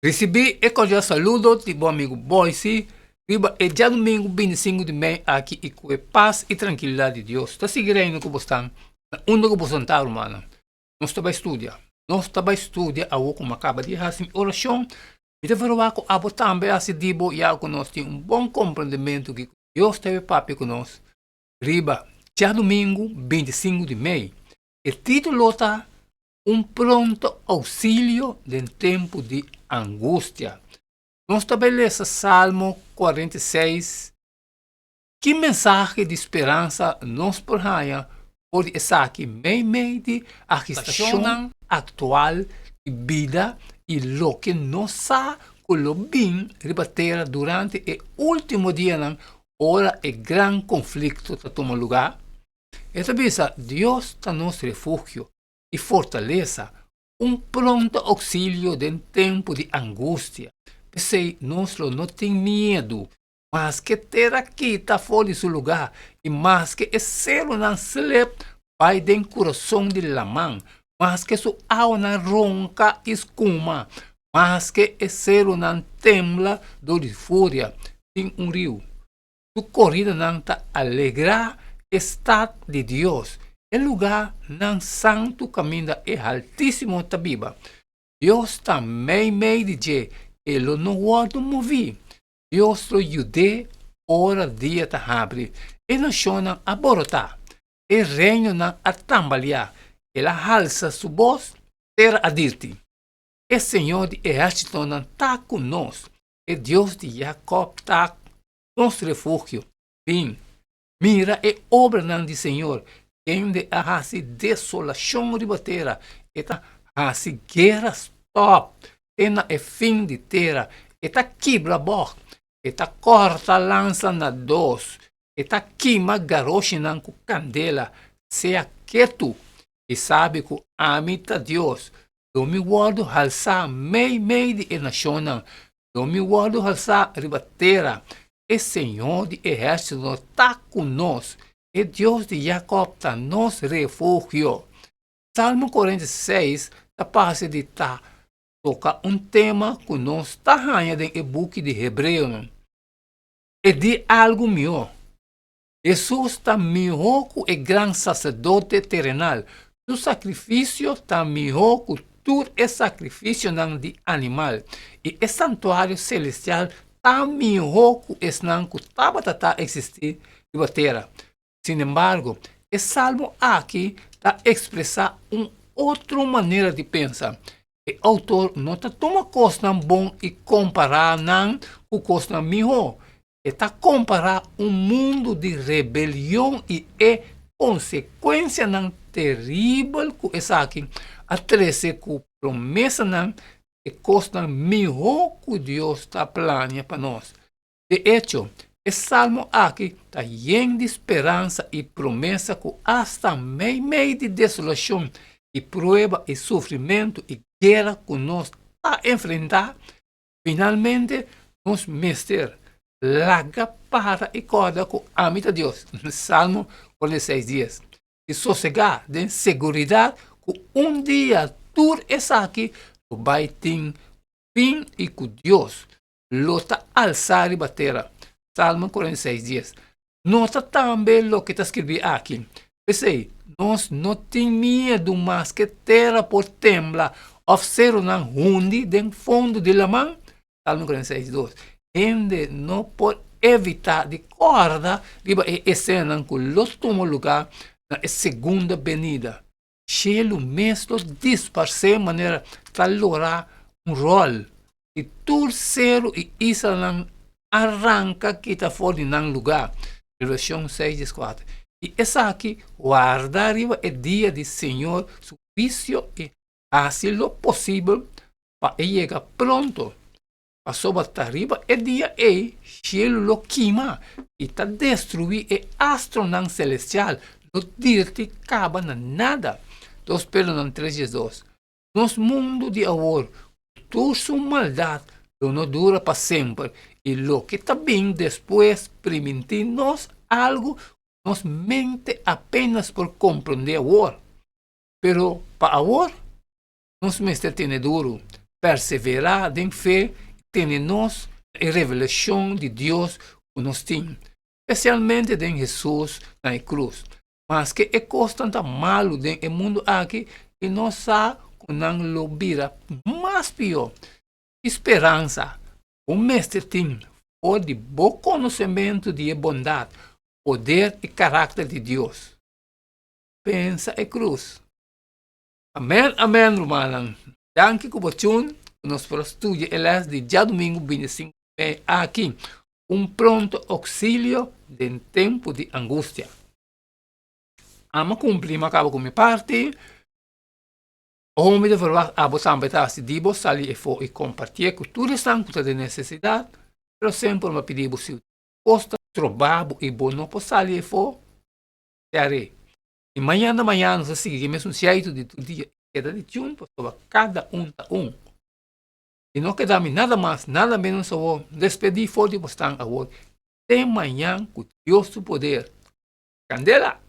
Recebi e cordial saludo de bom amigo Boise. Riba é dia domingo 25 de maio aqui e com paz e tranquilidade de Deus. Está seguindo com você, onde você está, humana. Nós estamos estudando. Nós estamos estudando a como acaba de fazer oração. E de verdade, a você também a se dibo e a nós tem bom compreendimento que Deus teve papo conosco. Riba, dia domingo 25 de maio. O título está pronto auxílio em tempo de angústia. Nós estabelece Salmo 46. Que mensagem de esperança nos porraia por essa aqui meio de a situação atual de vida e lo que nos sa com bem rebater durante o último dia na hora e grande conflito que toma lugar. Essa vez Deus está nosso refúgio e fortaleza, pronto auxílio em tempo de angústia. Pensei, nós não tem medo, mas que ter aqui está fora de seu lugar, e mais que é céu não slep, vai dentro coração de lamão, mas que sua alma ronca escuma, mas que é céu não tembla do de fúria, tem rio. Tu corrida não está alegrar estado de Deus. Em lugar não santo caminho é altíssimo tabiba. Deus também meio de je, ele não pode mover. Deus lo ajude, hora dia ta abre, e não chona a borotar, e reino não a tambalear, ela alça sua voz, terra a dirti. E Senhor de exército não está conosco, e Deus de Jacob está nosso refúgio. Bem, mira e obra não de Senhor, onde a desolação ribateira, eta a guerra stop, ena é fim de terra, eta quebra boca, eta corta lança na dos, eta queima garoche nan com candela, seja quieto, e sabe que amita Deus, do meu guardo halsa meio de nação, do meu guardo halsa ribateira, e Senhor de exército está conosco, e Deus de Jacob está nosso refúgio. Salmo 46, a parte de toca tema que nós está ganhando em book de Hebreu. E de algo melhor. Jesus está melhor que o grande sacerdote terrenal. O sacrifício está melhor que todo o sacrifício de animal. E o santuário celestial está melhor que o esnan que estava a existir na terra. Sin embargo, o salmo aqui está a expressar uma outra maneira de pensar. O autor não está toma coisa bom e comparar com coisa melhor. Está comparar mundo de rebelião e consequência terrível que essa aqui a trazer com promessa e coisa melhor que Deus está planeando para nós. De hecho, o salmo aqui está cheio de esperança e promessa que hasta meio de desolação e prova e sofrimento e guerra que nós está enfrentar, finalmente nós mestre larga para e corda com a amita Deus. Salmo 46 dias. E sossegar de segurança que dia tudo isso aqui vai ter fim e que Deus lo está alçar e bater. Salmo 46 dias. Nota também o que está escrito aqui. Pensei, nós não temos medo mais que terra por tembla, ou ser hundi dentro fundo de la mão. Salmo 46, 2. Onde não pode evitar de corda, riba e cena que los tomo lugar na segunda venida. Chelo mesmo disparcer maneira talora rol. E terceiro e isso arranca que está fora de lugar. Versão 6, 4. E essa aqui, guardar o dia do Senhor, su vício e fazer o possível para chegar pronto. Passou para arriba e dia e cielo lo queima e está destruir e astro celestial. Não dirte caba nada. Dos pelos 3:2. Nos mundo de agora, toda sua maldade não dura para sempre. E lo que está bem depois permitir-nos algo, nos mente apenas por compreender agora. Pero para agora, nos mestre tem duro. perseverar em fé, tendo-nos a revelação de Deus que nos tem, especialmente em Jesus na cruz. Mas que é constante malo no mundo aqui e nós sabemos que não lobira mais pior. Esperança, o mestre tem, ou de bom conhecimento de bondade, poder e caráter de Deus. Pensa a cruz. Amém, amém, irmão. Danke por você. Nos estudos elas de dia domingo 25 aqui. Pronto auxílio em tempo de angústia. Ama cumprir, acabo com minha parte. O me de falar a você ambitar se dibo sali e compartilhar com tudo estão com de necessidade. Pero sempre me pedir você posta trabalho e bom não posso sair e for. E manhã nós seguimos um jeito de todo dia. Queda de tempo sobre cada um. E não quedamos nada mais, nada menos só despedir forte por estar agora. Até manhã com Deus do poder. Candela!